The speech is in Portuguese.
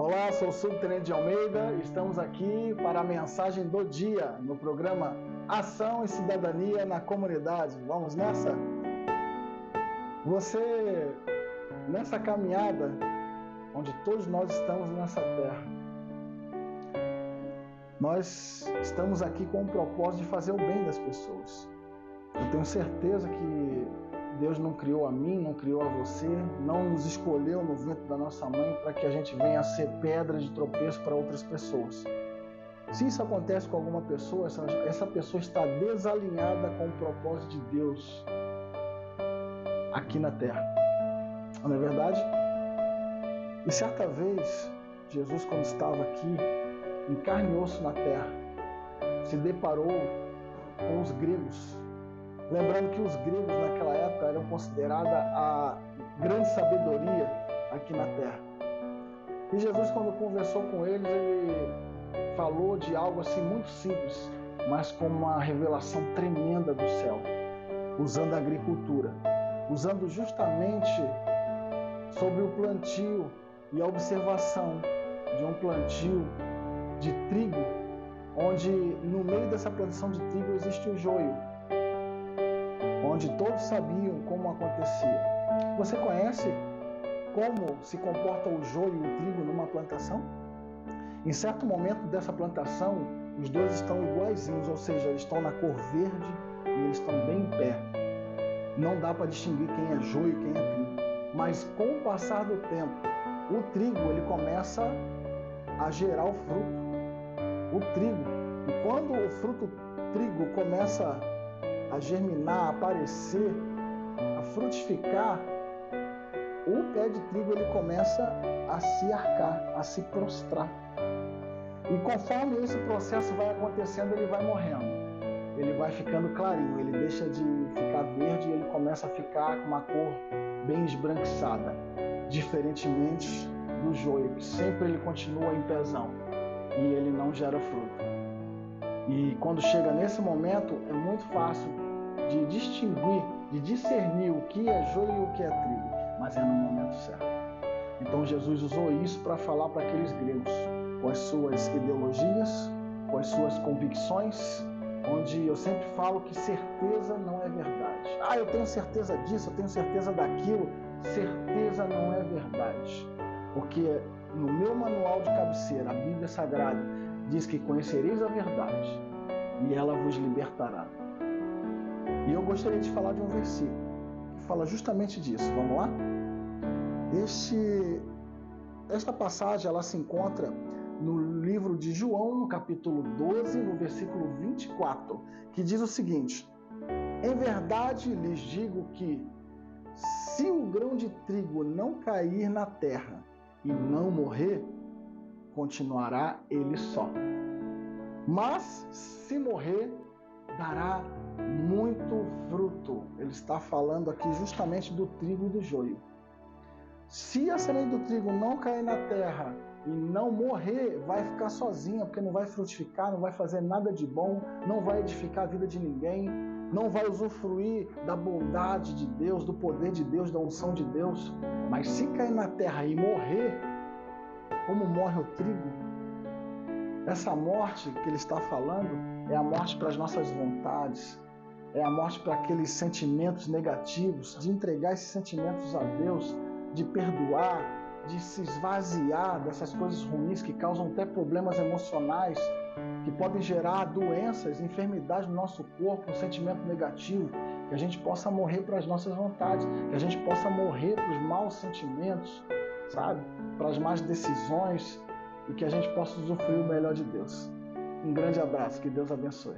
Olá, sou o Subtenente de Almeida. Estamos aqui para a mensagem do dia no programa Ação e Cidadania na Comunidade. Vamos nessa? Você, nessa caminhada, onde todos nós estamos nessa terra, nós estamos aqui com o propósito de fazer o bem das pessoas. Eu tenho certeza que Deus não criou a mim, não criou a você, não nos escolheu no ventre da nossa mãe para que a gente venha a ser pedra de tropeço para outras pessoas. Se isso acontece com alguma pessoa, essa pessoa está desalinhada com o propósito de Deus aqui na terra. Não é verdade? E certa vez, Jesus, quando estava aqui, em carne e osso na terra, se deparou com os gregos. Lembrando que os gregos naquela época eram considerados a grande sabedoria aqui na terra. E Jesus, quando conversou com eles, ele falou de algo assim muito simples, mas com uma revelação tremenda do céu, usando a agricultura, usando justamente sobre o plantio e a observação de um plantio de trigo, onde no meio dessa plantação de trigo existe o joio, onde todos sabiam como acontecia. Você conhece como se comporta o joio e o trigo numa plantação? Em certo momento dessa plantação, os dois estão iguaizinhos, ou seja, eles estão na cor verde e eles estão bem em pé. Não dá para distinguir quem é joio e quem é trigo. Mas com o passar do tempo, o trigo ele começa a gerar o fruto. O trigo. E quando o fruto trigo começa a germinar, a aparecer, a frutificar, o pé de trigo ele começa a se arcar, a se prostrar. E conforme esse processo vai acontecendo, ele vai morrendo. Ele vai ficando clarinho, ele deixa de ficar verde e ele começa a ficar com uma cor bem esbranquiçada, diferentemente do joio, que sempre ele continua em pezão e ele não gera fruto. E quando chega nesse momento, é muito fácil de distinguir, de discernir o que é joio e o que é trigo, mas é no momento certo. Então Jesus usou isso para falar para aqueles gregos, com as suas ideologias, com as suas convicções, onde eu sempre falo que certeza não é verdade. Eu tenho certeza disso, eu tenho certeza daquilo. Certeza não é verdade. Porque no meu manual de cabeceira, a Bíblia Sagrada, diz que conhecereis a verdade e ela vos libertará. E eu gostaria de falar de um versículo que fala justamente disso. Vamos lá? Esta passagem ela se encontra no livro de João, no capítulo 12, no versículo 24, que diz o seguinte: em verdade lhes digo que, se o grão de trigo não cair na terra e não morrer, continuará ele só. Mas, se morrer, dará muito fruto. Ele está falando aqui justamente do trigo e do joio. Se a semente do trigo não cair na terra e não morrer, vai ficar sozinha, porque não vai frutificar, não vai fazer nada de bom, não vai edificar a vida de ninguém, não vai usufruir da bondade de Deus, do poder de Deus, da unção de Deus. Mas se cair na terra e morrer, como morre o trigo, essa morte que ele está falando é a morte para as nossas vontades, é a morte para aqueles sentimentos negativos, de entregar esses sentimentos a Deus, de perdoar, de se esvaziar dessas coisas ruins que causam até problemas emocionais, que podem gerar doenças, enfermidades no nosso corpo, um sentimento negativo, que a gente possa morrer para as nossas vontades, que a gente possa morrer para os maus sentimentos, sabe? Para as más decisões, e que a gente possa usufruir o melhor de Deus. Um grande abraço, que Deus abençoe.